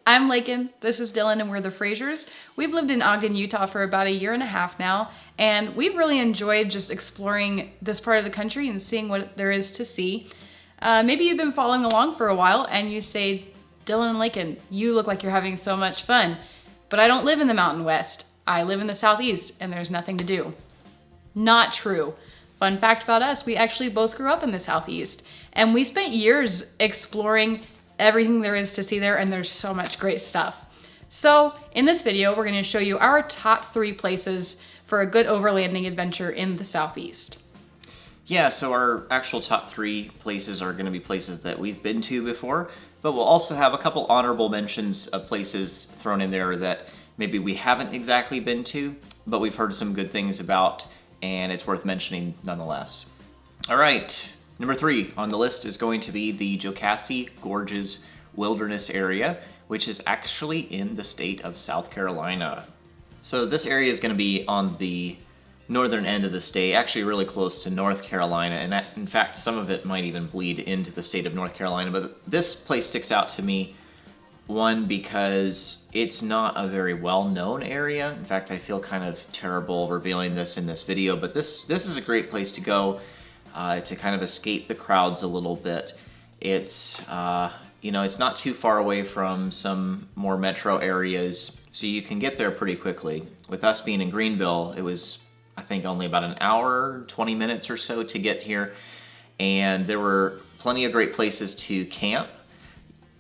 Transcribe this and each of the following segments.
I'm Lakin, this is Dylan, and we're the Frasers. We've lived in Ogden, Utah for about 1.5 years now, and we've really enjoyed just exploring this part of the country and seeing what there is to see. Maybe you've been following along for a while and you say, Dylan and Lakin, you look like you're having so much fun, but I don't live in the Mountain West. I live in the Southeast and there's nothing to do. Not true. Fun fact about us, we actually both grew up in the Southeast, and we spent years exploring everything there is to see there, and there's so much great stuff. So in this video, we're going to show you our top 3 places for a good overlanding adventure in the Southeast. Yeah, so our actual top 3 places are going to be places that we've been to before, but we'll also have a couple honorable mentions of places thrown in there that maybe we haven't exactly been to, but we've heard some good things about, and it's worth mentioning nonetheless. All right. Number 3 on the list is going to be the Jocassee Gorges Wilderness Area, which is actually in the state of South Carolina. So this area is going to be on the northern end of the state, actually really close to North Carolina, and in fact some of it might even bleed into the state of North Carolina, but this place sticks out to me, one, because it's not a very well-known area. In fact, I feel kind of terrible revealing this in this video, but this is a great place to go. To kind of escape the crowds a little bit. It's, it's not too far away from some more metro areas, so you can get there pretty quickly. With us being in Greenville, it was, I think, only about an hour, 20 minutes or so to get here, and there were plenty of great places to camp,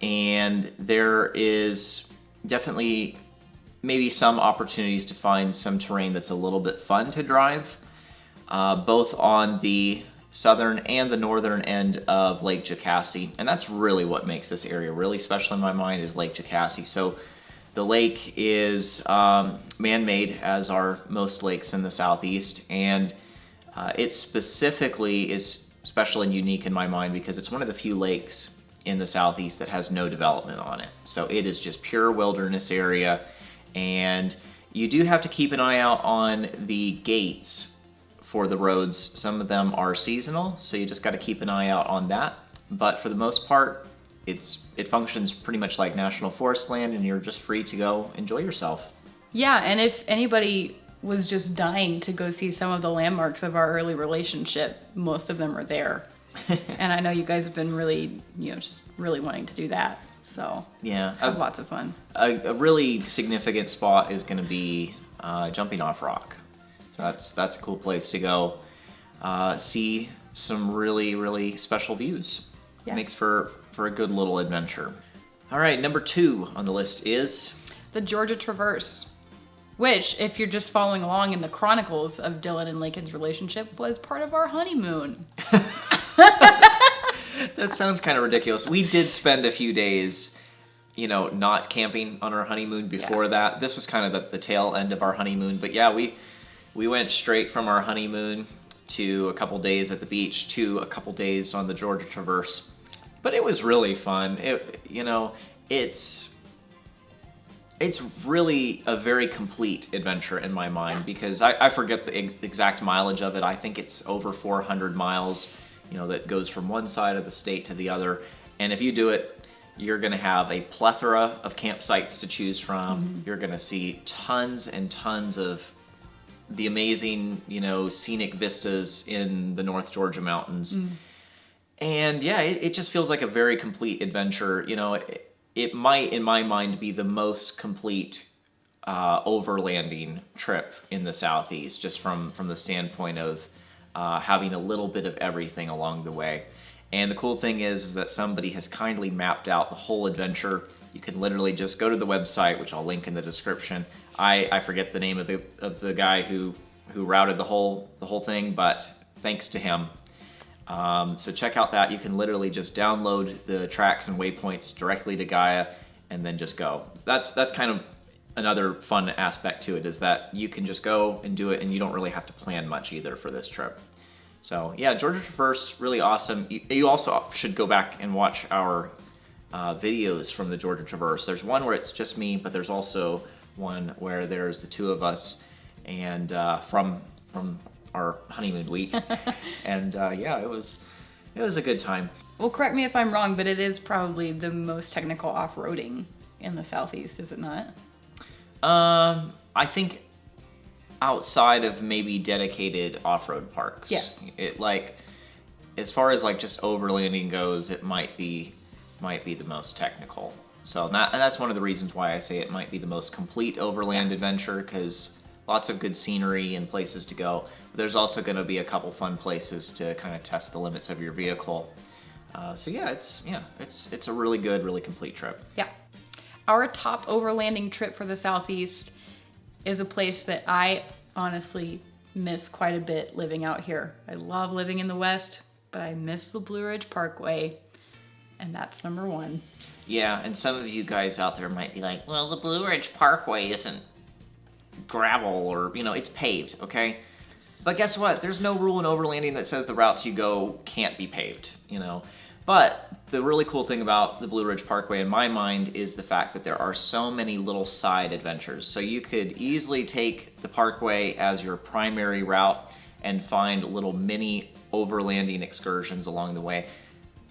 and there is definitely maybe some opportunities to find some terrain that's a little bit fun to drive, both on the southern and the northern end of Lake Jocassee, and that's really what makes this area really special in my mind, is Lake Jocassee. So the lake is man-made, as are most lakes in the southeast, and it specifically is special and unique in my mind because it's one of the few lakes in the southeast that has no development on it. So it is just pure wilderness area, and you do have to keep an eye out on the gates for the roads. Some of them are seasonal, so you just got to keep an eye out on that. But for the most part, it functions pretty much like national forest land, and you're just free to go enjoy yourself. Yeah, and if anybody was just dying to go see some of the landmarks of our early relationship, most of them are there. And I know you guys have been really, just really wanting to do that. So yeah, have lots of fun. A really significant spot is going to be Jumping Off Rock. That's a cool place to go see some really, really special views. Yeah. Makes for a good little adventure. All right, number 2 on the list is the Georgia Traverse, which, if you're just following along in the chronicles of Dylan and Lakin's relationship, was part of our honeymoon. That sounds kind of ridiculous. We did spend a few days, not camping on our honeymoon before that. This was kind of the tail end of our honeymoon, but yeah, we went straight from our honeymoon to a couple days at the beach to a couple days on the Georgia Traverse. But it was really fun. It's really a very complete adventure in my mind, because I forget the exact mileage of it. I think it's over 400 miles, that goes from one side of the state to the other. And if you do it, you're going to have a plethora of campsites to choose from. Mm-hmm. You're going to see tons and tons of the amazing, scenic vistas in the North Georgia mountains. Mm. And yeah, it just feels like a very complete adventure. It might, in my mind, be the most complete overlanding trip in the Southeast, just from the standpoint of having a little bit of everything along the way. And the cool thing is that somebody has kindly mapped out the whole adventure. You can literally just go to the website, which I'll link in the description. I forget the name of the guy who routed the whole thing, but thanks to him. So check out that. You can literally just download the tracks and waypoints directly to Gaia and then just go. That's kind of another fun aspect to it, is that you can just go and do it, and you don't really have to plan much either for this trip. So yeah, Georgia Traverse, really awesome. You also should go back and watch our videos from the Georgia Traverse. There's one where it's just me, but there's also one where there's the 2 of us, and from our honeymoon week. And yeah, it was a good time. Well, correct me if I'm wrong, but it is probably the most technical off-roading in the Southeast, is it not? I think outside of maybe dedicated off-road parks. Yes. It like, as far as like just overlanding goes, it might be the most technical. So and that's one of the reasons why I say it might be the most complete overland adventure, because lots of good scenery and places to go. But there's also going to be a couple fun places to kind of test the limits of your vehicle. So yeah, it's a really good, really complete trip. Yeah. Our top overlanding trip for the Southeast is a place that I honestly miss quite a bit living out here. I love living in the West, but I miss the Blue Ridge Parkway, and that's number one. Yeah, and some of you guys out there might be like, well, the Blue Ridge Parkway isn't gravel or, it's paved, okay? But guess what? There's no rule in overlanding that says the routes you go can't be paved, But the really cool thing about the Blue Ridge Parkway in my mind is the fact that there are so many little side adventures. So you could easily take the Parkway as your primary route and find little mini overlanding excursions along the way.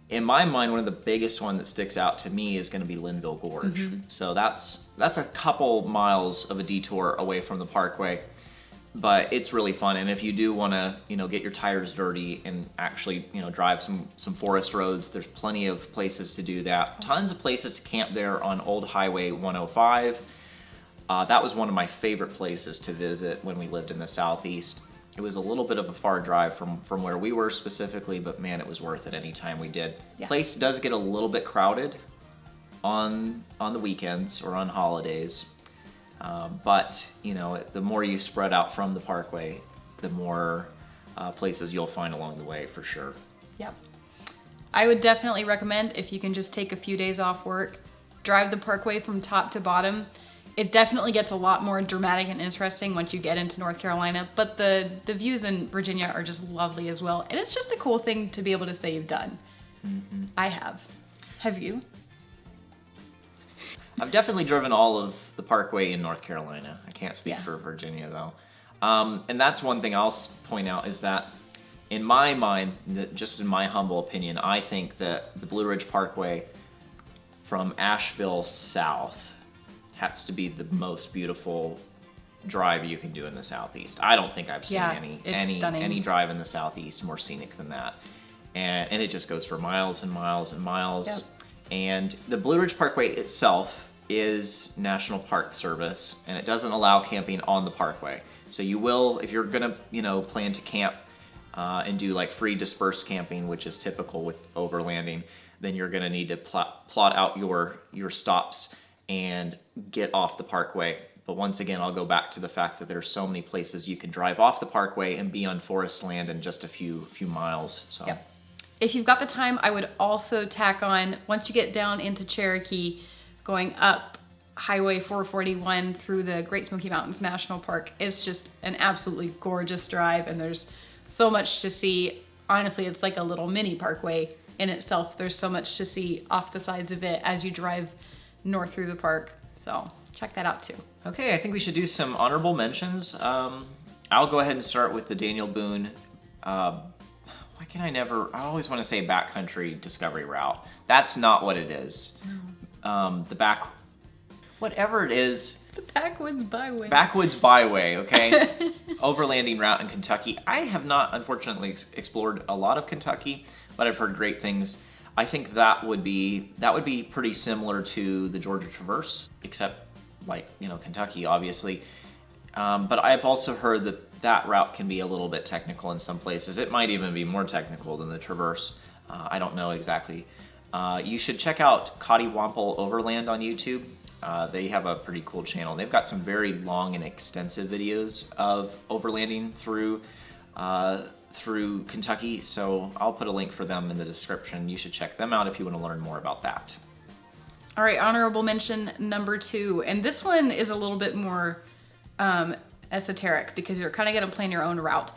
In my mind, one of the biggest one that sticks out to me is going to be Linville Gorge. Mm-hmm. So that's a couple miles of a detour away from the Parkway. But it's really fun, and if you do want to, get your tires dirty and actually, drive some forest roads, there's plenty of places to do that. Tons of places to camp there on Old Highway 105. That was one of my favorite places to visit when we lived in the Southeast. It was a little bit of a far drive from where we were specifically, but man, it was worth it any time we did. Yeah. Place does get a little bit crowded on the weekends or on holidays. But the more you spread out from the Parkway, the more places you'll find along the way for sure. Yep. I would definitely recommend, if you can just take a few days off work, drive the Parkway from top to bottom. It definitely gets a lot more dramatic and interesting once you get into North Carolina, but the views in Virginia are just lovely as well. And it's just a cool thing to be able to say you've done. Mm-hmm. I have. Have you? I've definitely driven all of the Parkway in North Carolina. I can't speak for Virginia, though. And that's one thing I'll point out is that, in my mind, just in my humble opinion, I think that the Blue Ridge Parkway from Asheville south has to be the most beautiful drive you can do in the Southeast. I don't think I've seen any drive in the Southeast more scenic than that. And it just goes for miles and miles and miles. Yep. And the Blue Ridge Parkway itself is National Park Service, and it doesn't allow camping on the Parkway. So you will, if you're gonna, plan to camp and do like free dispersed camping, which is typical with overlanding, then you're gonna need to plot out your stops and get off the Parkway. But once again, I'll go back to the fact that there's so many places you can drive off the Parkway and be on forest land in just a few miles. So. Yep. If you've got the time, I would also tack on, once you get down into Cherokee, going up Highway 441 through the Great Smoky Mountains National Park. It's just an absolutely gorgeous drive, and there's so much to see. Honestly, it's like a little mini parkway in itself. There's so much to see off the sides of it as you drive north through the park. So check that out too. Okay, I think we should do some honorable mentions. I'll go ahead and start with the Daniel Boone. I always want to say backcountry discovery route. That's not what it is. Whatever it is. The Backwoods Byway. Backwoods Byway, okay? Overlanding route in Kentucky. I have not, unfortunately, explored a lot of Kentucky, but I've heard great things. I think that would be pretty similar to the Georgia Traverse, except Kentucky, obviously. But I've also heard that route can be a little bit technical in some places. It might even be more technical than the Traverse. I don't know exactly. You should check out Cottywomple Overland on YouTube. They have a pretty cool channel. They've got some very long and extensive videos of overlanding through Kentucky, so I'll put a link for them in the description. You should check them out if you want to learn more about that. All right, honorable mention number 2, and this one is a little bit more esoteric because you're kind of going to plan your own route.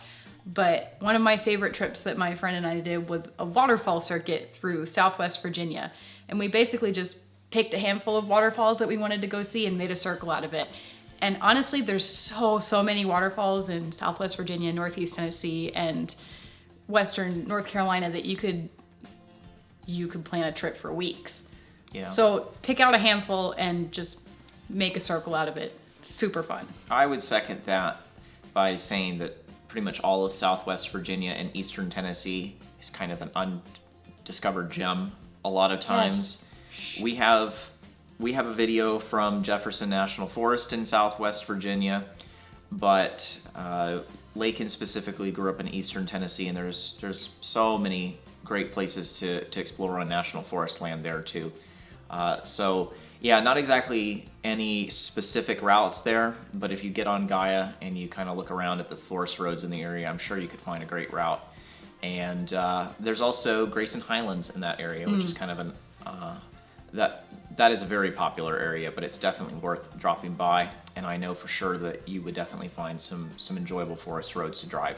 But one of my favorite trips that my friend and I did was a waterfall circuit through Southwest Virginia. And we basically just picked a handful of waterfalls that we wanted to go see and made a circle out of it. And honestly, there's so many waterfalls in Southwest Virginia, Northeast Tennessee, and Western North Carolina that you could plan a trip for weeks. You know? So pick out a handful and just make a circle out of it. Super fun. I would second that by saying that pretty much all of Southwest Virginia and Eastern Tennessee is kind of an undiscovered gem a lot of times. Yes. We have a video from Jefferson National Forest in Southwest Virginia, but Lakin specifically grew up in Eastern Tennessee, and there's so many great places to explore on National Forest land there too. So yeah, not exactly any specific routes there, but if you get on Gaia and you kind of look around at the forest roads in the area, I'm sure you could find a great route. And there's also Grayson Highlands in that area, which is kind of an that is a very popular area, but it's definitely worth dropping by. And I know for sure that you would definitely find some enjoyable forest roads to drive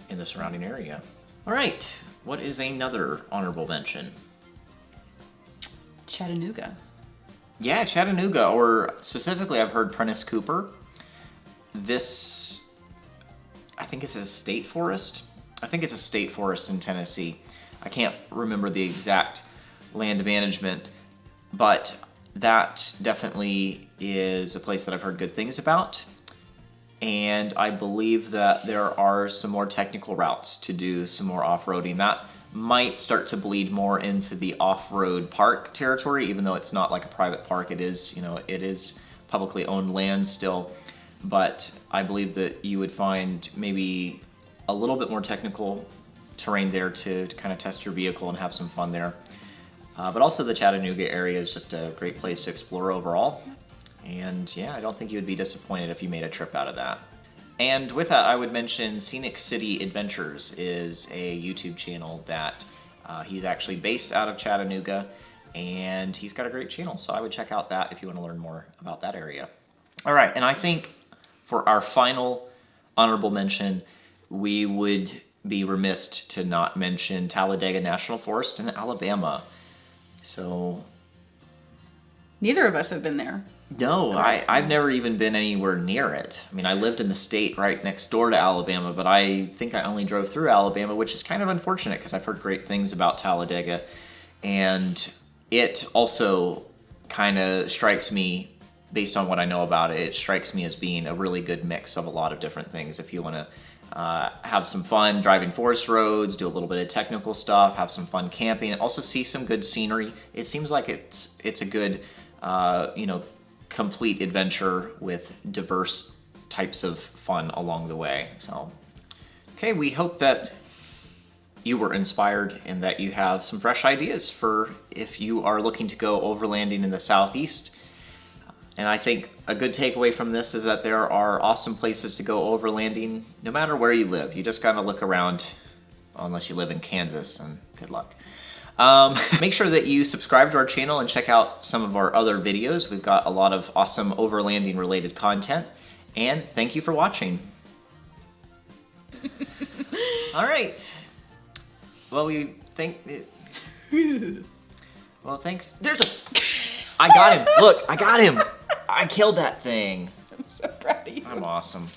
in the surrounding area. All right, what is another honorable mention? Chattanooga. Yeah, Chattanooga, or specifically I've heard Prentice Cooper. This, I think it's a state forest. I think it's a state forest in Tennessee. I can't remember the exact land management, but that definitely is a place that I've heard good things about. And I believe that there are some more technical routes to do some more off-roading. That might start to bleed more into the off-road park territory, even though it's not like a private park. It is, it is publicly owned land still. But I believe that you would find maybe a little bit more technical terrain there to kind of test your vehicle and have some fun there. But also the Chattanooga area is just a great place to explore overall. And yeah, I don't think you would be disappointed if you made a trip out of that. And with that, I would mention Scenic City Adventures is a YouTube channel that he's actually based out of Chattanooga, and he's got a great channel, so I would check out that if you want to learn more about that area. All right, and I think for our final honorable mention, we would be remiss to not mention Talladega National Forest in Alabama. So neither of us have been there. No, I've never even been anywhere near it. I mean, I lived in the state right next door to Alabama, but I think I only drove through Alabama, which is kind of unfortunate because I've heard great things about Talladega. And it also kind of strikes me, based on what I know about it, it strikes me as being a really good mix of a lot of different things. If you want to have some fun driving forest roads, do a little bit of technical stuff, have some fun camping, and also see some good scenery. It seems like it's a good, complete adventure with diverse types of fun along the way. So, okay, we hope that you were inspired and that you have some fresh ideas for if you are looking to go overlanding in the Southeast. And I think a good takeaway from this is that there are awesome places to go overlanding no matter where you live. You just gotta look around, unless you live in Kansas, and good luck. Make sure that you subscribe to our channel and check out some of our other videos. We've got a lot of awesome overlanding related content. And thank you for watching. All right. Well, we think it... Well, thanks. I got him. Look, I got him. I killed that thing. I'm so proud of you. I'm awesome.